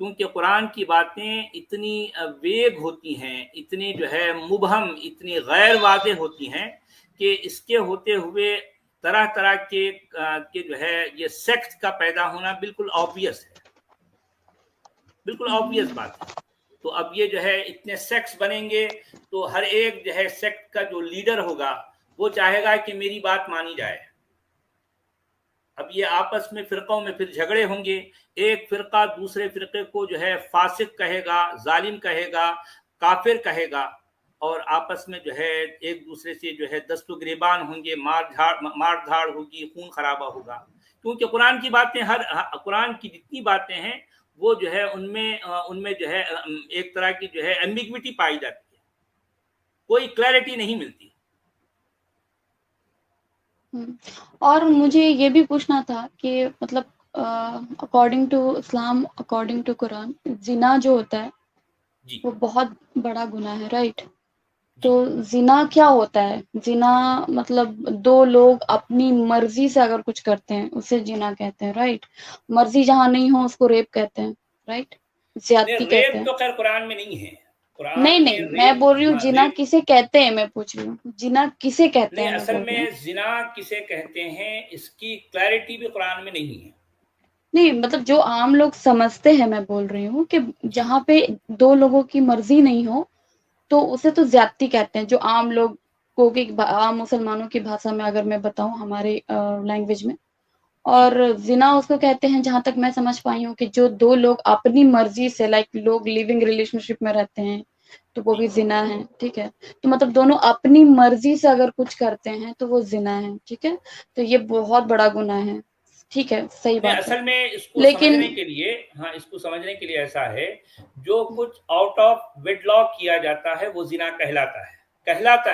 کیونکہ قرآن کی باتیں اتنی ویگ ہوتی ہیں، اتنی جو ہے مبہم، اتنی غیر واضح ہوتی ہیں کہ اس کے ہوتے ہوئے طرح طرح کے جو ہے یہ سیکٹ کا پیدا ہونا بالکل آبویس ہے، بالکل آبویس بات ہے۔ تو اب یہ جو ہے اتنے سیکٹس بنیں گے تو ہر ایک جو ہے سیکٹ کا جو لیڈر ہوگا وہ چاہے گا کہ میری بات مانی جائے۔ اب یہ آپس میں فرقوں میں پھر جھگڑے ہوں گے، ایک فرقہ دوسرے فرقے کو جو ہے فاسق کہے گا، ظالم کہے گا، کافر کہے گا، اور آپس میں جو ہے ایک دوسرے سے جو ہے دست و گریبان ہوں گے، مار دھاڑ ہوگی، خون خرابہ ہوگا۔ کیونکہ قرآن کی باتیں قرآن کی جتنی باتیں ہیں وہ جو ہے ان میں جو ہے ایک طرح کی جو ہے ایمبیگوٹی پائی جاتی ہے، کوئی کلیئرٹی نہیں ملتی۔ اور مجھے یہ بھی پوچھنا تھا کہ مطلب according to Islam, according to Quran, زنا جو ہوتا ہے جی وہ بہت بڑا گناہ ہے، رائٹ؟ جی تو زنا کیا ہوتا ہے؟ زنا مطلب دو لوگ اپنی مرضی سے اگر کچھ کرتے ہیں اسے زنا کہتے ہیں، رائٹ؟ مرضی جہاں نہیں ہو اس کو ریپ کہتے ہیں، رائٹ؟ زیادتی کہتے ریپ ہیں۔ تو خیر قرآن میں نہیں ہے، نہیں قرآن میں نہیں، میں ریپ، بول رہی ہوں ہاں جنا ریپ کسے کہتے ہیں، میں پوچھ رہی ہوں جنا کسے کہتے نہیں، ہیں، میں اصل بول رہی میں ہوں۔ زنا کسے کہتے ہیں اس کی کلیئرٹی بھی قرآن میں نہیں ہے۔ نہیں مطلب جو عام لوگ سمجھتے ہیں، میں بول رہی ہوں کہ جی جہاں پہ دو لوگوں کی مرضی نہیں ہو تو اسے تو زیادتی کہتے ہیں، جو عام لوگ کو کہ عام مسلمانوں کی بھاشا میں اگر میں بتاؤں، ہمارے لینگویج میں۔ جی اور زنا اس کو کہتے ہیں جہاں تک میں سمجھ پائی ہوں کہ جو دو لوگ اپنی مرضی سے، لائک لوگ لیونگ ریلیشن شپ میں رہتے ہیں تو وہ جی بھی زنا ہے، ٹھیک ہے؟ تو مطلب دونوں اپنی مرضی سے اگر کچھ کرتے ہیں تو وہ زنا ہے، ٹھیک ہے؟ تو یہ بہت بڑا گناہ ہے، ٹھیک ہے، صحیح نہیں، بات ہے۔ اصل میں اس کو لیکن سمجھنے کے لیے، ہاں اس کو سمجھنے کے لیے ایسا ہے، جو کچھ آؤٹ آف ویڈ لاک کیا جاتا ہے وہ زنا کہلاتا ہے،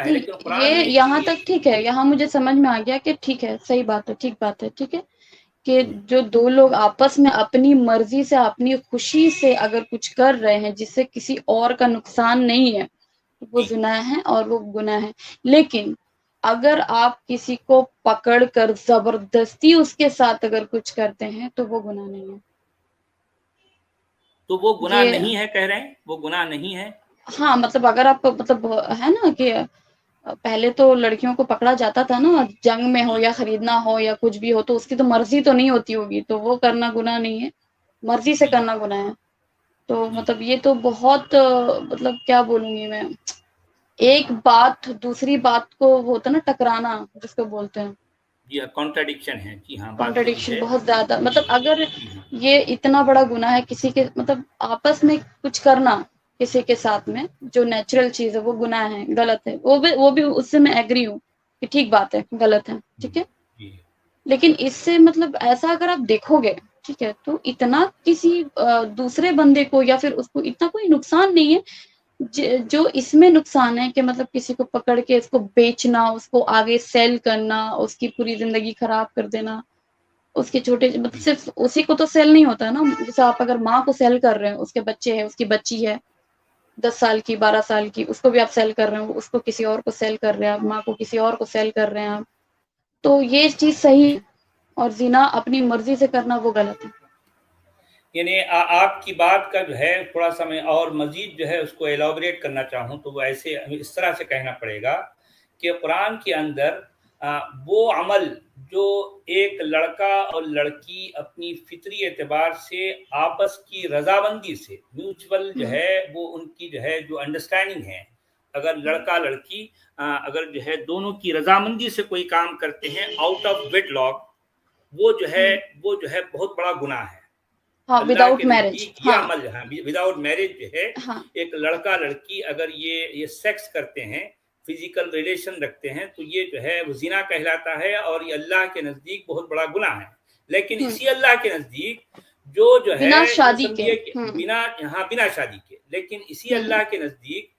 لیکن قرآن یہ میں اس یہاں کی تک ٹھیک ہے، یہاں مجھے سمجھ میں آ گیا کہ ٹھیک ہے، صحیح بات ہے، ٹھیک بات ہے، ٹھیک ہے، کہ جو دو لوگ آپس میں اپنی مرضی سے، اپنی خوشی سے اگر کچھ کر رہے ہیں جس سے کسی اور کا نقصان نہیں ہے تو وہ جی زنا ہے اور وہ گناہ ہے۔ لیکن اگر آپ کسی کو پکڑ کر زبردستی اس کے ساتھ اگر کچھ کرتے ہیں تو وہ گناہ نہیں ہے۔ تو وہ گناہ یہ نہیں ہے کہہ رہے ہیں، وہ گناہ نہیں ہے۔ ہاں مطلب اگر آپ مطلب ہے نا کہ پہلے تو لڑکیوں کو پکڑا جاتا تھا نا، جنگ میں ہو جی یا خریدنا ہو یا کچھ بھی ہو تو اس کی تو مرضی تو نہیں ہوتی ہوگی، تو وہ کرنا گناہ نہیں ہے، مرضی سے جی کرنا گناہ ہے۔ تو جی مطلب یہ تو بہت مطلب کیا بولوں گی میں، ایک بات دوسری بات کو ہوتا نا ٹکرانا جس کو بولتے ہیں، جی کانٹراڈکشن ہے، جی ہاں بات صحیح کانٹرڈکشن ہے۔ بہت زیادہ، مطلب اگر جی ہاں یہ اتنا بڑا گناہ ہے کسی کے مطلب آپس میں کچھ کرنا کسی کے ساتھ میں، جو نیچرل چیز ہے وہ گناہ ہے، غلط ہے، وہ بھی اس سے میں ایگری ہوں کہ ٹھیک بات ہے، غلط ہے، ٹھیک ہے۔ جی لیکن اس سے مطلب ایسا اگر آپ دیکھو گے، ٹھیک ہے، تو اتنا کسی دوسرے بندے کو یا پھر اس کو اتنا کوئی نقصان نہیں ہے جو اس میں نقصان ہے کہ مطلب کسی کو پکڑ کے اس کو بیچنا، اس کو آگے سیل کرنا، اس کی پوری زندگی خراب کر دینا، اس کے چھوٹے مطلب جی صرف اسی کو تو سیل نہیں ہوتا ہے نا، جیسے آپ اگر ماں کو سیل کر رہے ہیں، اس کے بچے ہیں، اس کی بچی ہے 10 سال کی، 12 سال کی، اس کو بھی آپ سیل کر رہے ہیں، اس کو کسی اور کو سیل کر رہے ہیں آپ، ماں کو کسی اور کو سیل کر رہے ہیں آپ، تو یہ چیز صحیح ہے، اور زنا اپنی مرضی سے کرنا وہ غلط ہے۔ یعنی آپ کی بات کا جو ہے تھوڑا سا میں اور مزید جو ہے اس کو ایلابریٹ کرنا چاہوں تو وہ ایسے اس طرح سے کہنا پڑے گا کہ قرآن کے اندر وہ عمل جو ایک لڑکا اور لڑکی اپنی فطری اعتبار سے آپس کی رضامندی سے میوچول جو ہے وہ ان کی جو ہے جو انڈرسٹینڈنگ ہے، اگر لڑکا لڑکی اگر جو ہے دونوں کی رضامندی سے کوئی کام کرتے ہیں آؤٹ آف ویڈ لاک، وہ جو ہے بہت بڑا گناہ ہے ہاں، اللہ وداؤٹ کے میرج، نزدیک۔ یہ ہاں عمل ہے وداؤٹ میرج جو ہے، ہاں ایک لڑکا لڑکی اگر یہ سیکس کرتے ہیں، فزیکل ریلیشن رکھتے ہیں، تو یہ جو ہے وہ زنا کہلاتا ہے اور یہ اللہ کے نزدیک بہت بڑا گناہ ہے۔ لیکن اسی اللہ کے نزدیک جو ہے بنا یوں شادی کے، سمجھیے کہ بنا شادی کے، لیکن اسی اللہ کے نزدیک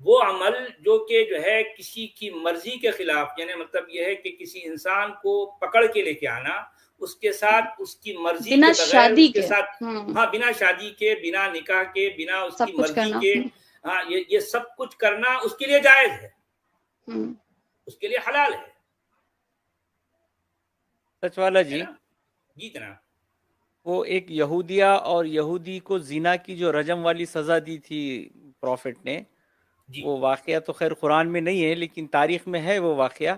وہ عمل جو کہ جو ہے کسی کی مرضی کے خلاف، یعنی مطلب یہ ہے کہ کسی انسان کو پکڑ کے لے کے آنا، اس کے ساتھ اس کی مرضی بنا کے بغیر، اس شادی کے ساتھ ہاں بنا شادی کے، بنا نکاح کے، بنا اس کی سب کچھ مرضی کرنا، کے، ہاں یہ سب کچھ کرنا اس کے لیے جائز ہے، اس کے لیے حلال ہے، سچ والا ہے جی، نا؟ جی جناب۔ وہ ایک یہودیہ اور یہودی کو زنا کی جو رجم والی سزا دی تھی پروفٹ نے، جی وہ واقعہ تو خیر قرآن میں نہیں ہے لیکن تاریخ میں ہے وہ واقعہ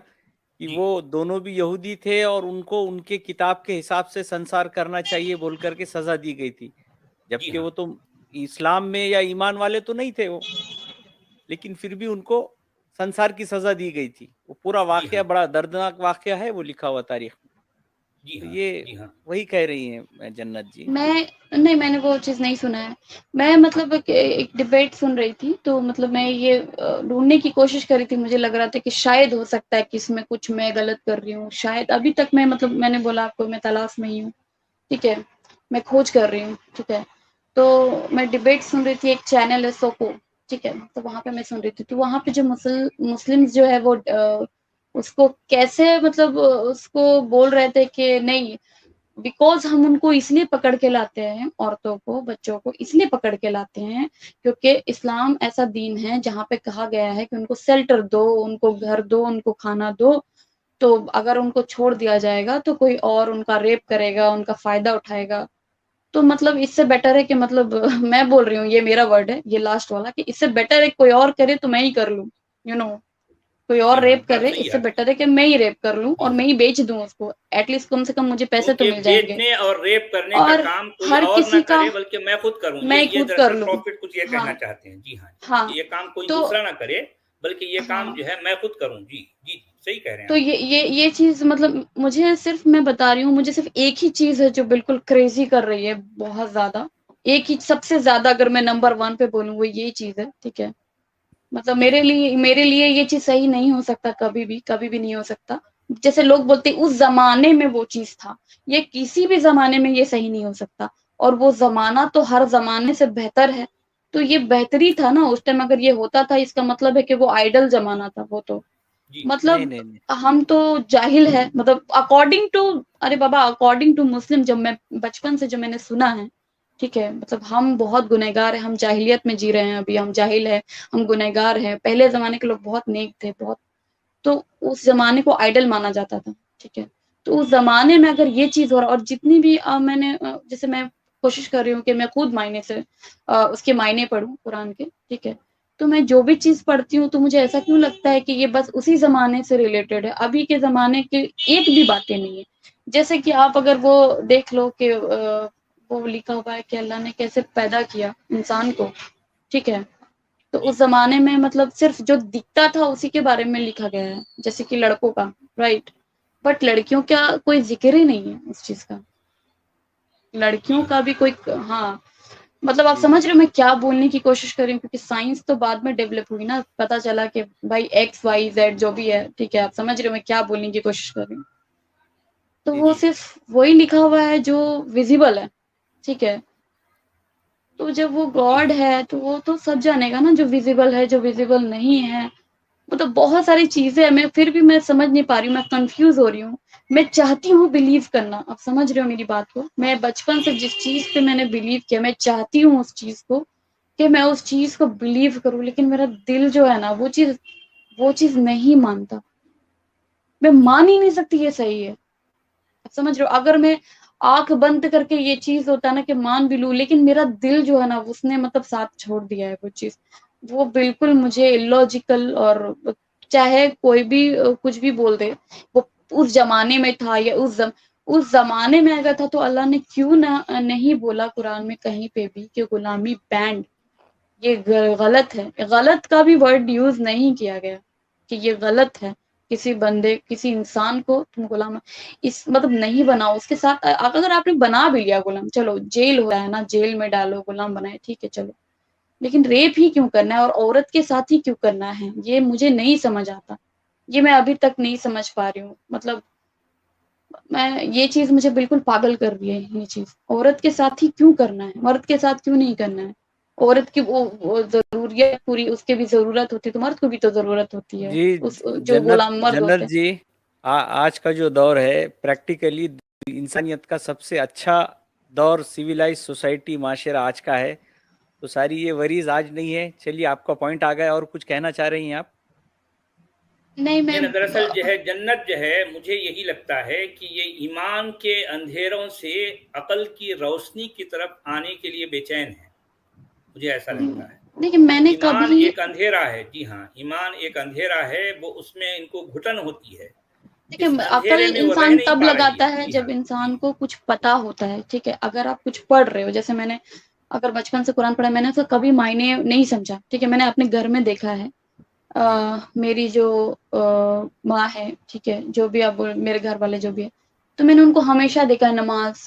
کہ جی وہ دونوں بھی یہودی تھے اور ان کو ان کے کتاب کے حساب سے سنسار کرنا چاہیے بول کر کے سزا دی گئی تھی، جی جبکہ ہاں وہ تو اسلام میں یا ایمان والے تو نہیں تھے وہ، لیکن پھر بھی ان کو سنسار کی سزا دی گئی تھی۔ وہ پورا جی واقعہ ہاں بڑا دردناک واقعہ ہے، وہ لکھا ہوا تاریخ میں۔ جی تو ہاں یہ جی ہاں وہی کہہ رہی ہیں جنت جی۔ میں نہیں، میں نے وہ چیز نہیں سنا ہے۔ میں مطلب ایک ڈبیٹ سن رہی تھی، تو مطلب میں یہ ڈھونڈنے کی کوشش کر رہی تھی، مجھے لگ رہا تھا کہ شاید ہو سکتا ہے کہ اس میں کچھ میں غلط کر رہی ہوں، شاید ابھی تک میں مطلب میں نے بولا آپ کو میں تلاش میں ہی ہوں، ٹھیک ہے، میں کھوج کر رہی ہوں، ٹھیک ہے۔ تو میں ڈبیٹ سن رہی تھی، ایک چینل ہے سوکو، ٹھیک ہے، تو وہاں پہ میں سن رہی تھی، تو وہاں پہ جو مسلم جو ہے وہ اس کو کیسے مطلب اس کو بول رہے تھے کہ نہیں، بیکوز ہم ان کو اس لیے پکڑ کے لاتے ہیں، عورتوں کو بچوں کو اس لیے پکڑ کے لاتے ہیں کیونکہ اسلام ایسا دین ہے جہاں پہ کہا گیا ہے کہ ان کو شیلٹر دو، ان کو گھر دو، ان کو کھانا دو، تو اگر ان کو چھوڑ دیا جائے گا تو کوئی اور ان کا ریپ کرے گا، ان کا فائدہ اٹھائے گا۔ تو مطلب اس سے بیٹر ہے کہ مطلب میں بول رہی ہوں، یہ میرا ورڈ ہے، یہ لاسٹ والا، کہ اس سے بیٹر ہے کوئی اور کرے تو میں ہی کر لوں، کوئی اور جی ہاں ریپ بات کرے، صحیح اس ہے سے آپ کی۔ بیٹر ہے کہ میں ہی ریپ کر لوں جی اور ہاں، میں ہی بیچ دوں اس کو، ایٹ لیسٹ کم سے کم مجھے پیسے تو کیونکہ مل جائیں گے، بیچنے اور ریپ کرنے کا اور کام کوئی ہر اور نہ کسی کا کرے بلکہ میں خود کروں، میں یہ خود کر دراصل لوں۔ پروفٹ کچھ یہ ہاں کہنا چاہتے ہیں۔ جی ہاں، ہاں کہ یہ کام کوئی تو دوسرا نہ کرے بلکہ یہ ہاں کام جو ہے میں خود کروں۔ جی جی صحیح کہہ رہے ہیں تو آپ۔ یہ چیز مطلب مجھے صرف میں بتا رہی ہوں، مجھے صرف ایک ہی چیز ہے جو بالکل کریزی کر رہی ہے بہت زیادہ، ایک ہی سب سے زیادہ اگر میں نمبر 1 پہ بولوں وہ یہی چیز ہے، ٹھیک ہے۔ مطلب جی ہاں میرے لیے یہ چیز صحیح نہیں ہو سکتا، کبھی بھی نہیں ہو سکتا۔ جیسے لوگ بولتے اس زمانے میں وہ چیز تھا، یہ کسی بھی زمانے میں یہ صحیح نہیں ہو سکتا، اور وہ زمانہ تو ہر زمانے سے بہتر ہے، تو یہ بہتری تھا نا اس ٹائم، اگر یہ ہوتا تھا اس کا مطلب ہے کہ وہ آئیڈل زمانہ تھا، وہ تو جی مطلب نہیں نہیں نہیں، ہم تو جاہل ہے، مطلب اکارڈنگ ٹو، ارے بابا اکارڈنگ ٹو مسلم، جب میں بچپن سے جو میں نے سنا ہے، ٹھیک ہے، مطلب ہم بہت گنہگار ہیں، ہم جاہلیت میں جی رہے ہیں، ابھی ہم جاہل ہیں، ہم گنہگار ہیں، پہلے زمانے کے لوگ بہت نیک تھے بہت، تو اس زمانے کو آئیڈل مانا جاتا تھا، ٹھیک ہے۔ تو اس زمانے میں اگر یہ چیز ہو رہا، اور جتنی بھی میں نے جیسے میں کوشش کر رہی ہوں کہ میں خود معنی سے اس کے معنی پڑھوں قرآن کے، ٹھیک ہے، تو میں جو بھی چیز پڑھتی ہوں تو مجھے ایسا کیوں لگتا ہے کہ یہ بس اسی زمانے سے ریلیٹڈ ہے، ابھی کے زمانے کی ایک بھی باتیں نہیں ہے۔ جیسے کہ آپ اگر وہ دیکھ لو کہ وہ لکھا ہوا ہے کہ اللہ نے کیسے پیدا کیا انسان کو، ٹھیک ہے، تو جی اس زمانے میں مطلب صرف جو دکھتا تھا اسی کے بارے میں لکھا گیا ہے، جیسے کہ لڑکوں کا، رائٹ، بٹ لڑکیوں کا کوئی ذکر ہی نہیں ہے اس چیز کا، لڑکیوں جی ہاں کا بھی کوئی، ہاں مطلب آپ جی سمجھ رہے ہو میں کیا بولنے کی کوشش کر رہی ہوں، کیونکہ سائنس تو بعد میں ڈیولپ ہوئی نا، پتا چلا کہ بھائی ایکس وائی زیڈ جو بھی ہے، ٹھیک ہے، آپ سمجھ رہے ہو میں کیا بولنے کی کوشش کر رہی ہوں، تو جی وہ جی صرف وہی لکھا ہوا ہے جو ویزیبل ہے، ٹھیک ہے، تو جب وہ جی گاڈ ہاں ہے تو وہ تو سب جانے گا نا، جو ویزیبل ہے جو ویزیبل نہیں ہے، مطلب بہت ساری چیزیں میں پھر بھی میں سمجھ نہیں پا رہی ہوں، میں کنفیوز ہو رہی ہوں، میں چاہتی ہوں بلیو کرنا، آپ سمجھ رہے ہو میری بات کو، میں بچپن سے جی جس چیز پہ میں نے بلیو کیا، میں چاہتی ہوں اس چیز کو کہ میں اس چیز کو بلیو کروں، لیکن میرا دل جو ہے نا وہ چیز نہیں مانتا، میں جی مان ہی نہیں سکتی یہ صحیح ہے، آپ سمجھ رہے ہو، اگر میں آنکھ بند کر کے یہ چیز ہوتا ہے نا کہ مان بھی لوں، لیکن میرا دل جو ہے نا اس نے مطلب ساتھ چھوڑ دیا ہے وہ چیز، وہ بالکل مجھے illogical، اور چاہے کوئی بھی کچھ بھی بول دے، وہ اس زمانے میں تھا یا اس زمانے میں اگر تھا تو اللہ نے کیوں نہیں بولا قرآن میں کہیں پہ بھی کہ غلامی بینڈ، یہ غلط ہے، غلط کا بھی ورڈ یوز نہیں کیا گیا کہ یہ غلط ہے، کسی بندے کسی انسان کو تم غلام اس مطلب نہیں بناؤ، اس کے ساتھ اگر آپ نے بنا بھی لیا غلام، چلو جیل ہو رہا ہے نا، جیل میں ڈالو، غلام بنائے، ٹھیک ہے چلو، لیکن ریپ ہی کیوں کرنا ہے اور عورت کے ساتھ ہی کیوں کرنا ہے، یہ مجھے نہیں سمجھ آتا، یہ میں ابھی تک نہیں سمجھ پا رہی ہوں، مطلب میں یہ چیز مجھے بالکل پاگل کر رہی ہے، یہ چیز عورت کے ساتھ ہی کیوں کرنا ہے، مرد کے ساتھ کیوں نہیں کرنا ہے، عورت کی وہ ضروریات پوری اس کے بھی ضرورت ہوتی ہے، تو مرد کو بھی تو ضرورت ہوتی ہے، جی اس جو غلام مرد جنت ہوتے ہیں۔ جی، آج کا جو دور ہے پریکٹیکلی انسانیت کا سب سے اچھا دور، سویلائز سوسائٹی معاشرہ آج کا ہے، تو ساری یہ وریز آج نہیں ہے۔ چلیے آپ کا پوائنٹ آ گیا، اور کچھ کہنا چاہ رہی ہیں آپ؟ نہیں یہ میں دراصل جو ہے جنت جو ہے مجھے یہی لگتا ہے کہ یہ ایمان کے اندھیروں سے عقل کی روشنی کی طرف آنے کے لیے بے چین ہے، مجھے ایسا لگتا ہے۔ دیکھیے میں نے ایمان کبھی ایک اندھیرا ہے، جی ہاں، ایمان ایک اندھیرا ہے، وہ اس میں ان کو گھٹن ہوتی ہے، دیکھیے اس عقل اندھیرے میں وہ رہ انسان نہیں تب پا رہی ہے۔ لگاتا ہے جی جب ہاں، انسان جی کو کچھ پتا ہوتا ہے، ٹھیک ہے، اگر آپ کچھ پڑھ رہے ہو، جیسے میں نے اگر بچپن سے قرآن پڑھا، میں نے اس کا کبھی معنی نہیں سمجھا، ٹھیک ہے، میں نے اپنے گھر میں دیکھا ہے، جی میری جو ماں ہے، ٹھیک ہے، جو بھی اب میرے گھر والے جو بھی ہے، تو میں نے ان کو ہمیشہ دیکھا ہے نماز،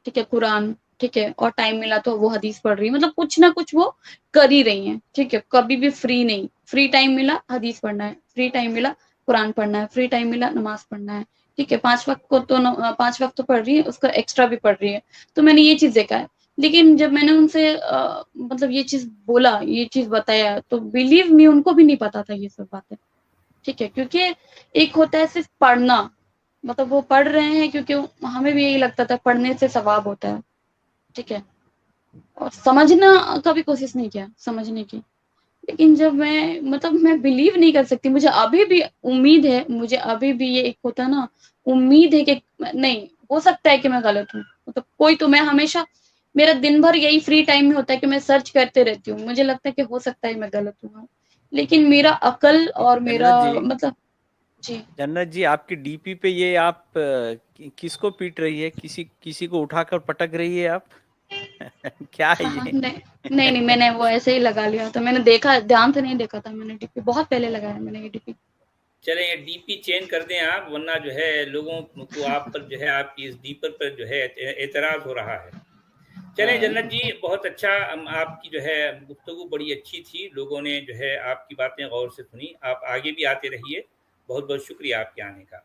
ٹھیک ہے، قرآن، ٹھیک ہے، اور ٹائم ملا تو وہ حدیث پڑھ رہی ہے، مطلب کچھ نہ کچھ وہ کر ہی رہی ہیں، ٹھیک ہے، کبھی بھی فری نہیں، فری ٹائم ملا حدیث پڑھنا ہے، فری ٹائم ملا قرآن پڑھنا ہے، فری ٹائم ملا نماز پڑھنا ہے، ٹھیک ہے، 5 وقت کو تو 5 وقت تو پڑھ رہی ہے، اس کا ایکسٹرا بھی پڑھ رہی ہے، تو میں نے یہ چیز دیکھا ہے۔ لیکن جب میں نے ان سے مطلب یہ چیز بولا، یہ چیز بتایا، تو بلیو می ان کو بھی نہیں پتا تھا یہ سب باتیں، ٹھیک ہے، کیونکہ ایک ہوتا ہے صرف پڑھنا، مطلب وہ پڑھ رہے ہیں کیونکہ ہمیں بھی یہی لگتا تھا پڑھنے سے ثواب ہوتا ہے، ٹھیک ہے، اور سمجھنا کبھی کوشش نہیں کیا سمجھنے کی۔ لیکن جب میں بلیو نہیں کر سکتی، مجھے ابھی بھی امید ہے، مجھے ابھی بھی یہ ایک ہوتا نا امید ہے کہ نہیں ہو سکتا ہے کہ میں غلط ہوں، مطلب کوئی تو، میں ہمیشہ میرا دن بھر یہی فری ٹائم میں ہوتا ہے کہ میں سرچ کرتے رہتی ہوں، مجھے لگتا ہے کہ ہو سکتا ہے میں غلط ہوں، لیکن میرا عقل اور میرا جنت جی، مطلب جی جنت جی، آپ کی ڈی پی پہ یہ آپ کس کو پیٹ رہی ہے؟ کسی کو اٹھا کر پٹک رہی ہے آپ؟ کیا ہے ہاں یہ؟ نہیں میں نے وہ ایسے ہی لگا لیا تھا، میں نے دیکھا، دھیان سے نہیں دیکھا تھا، میں نے ڈی پی بہت پہلے لگایا میں نے یہ ڈی پی۔ چلیں یہ ڈی پی چینج کر دیں آپ، ورنہ جو ہے لوگوں کو آپ پر جو ہے آپ کی اس ڈی پر جو ہے اعتراض ہو رہا ہے۔ چلیں جنت جی، بہت اچھا، آپ کی جو ہے گفتگو بڑی اچھی تھی، لوگوں نے جو ہے آپ کی باتیں غور سے سنی، آپ آگے بھی آتے رہیے، بہت بہت شکریہ آپ کے آنے کا۔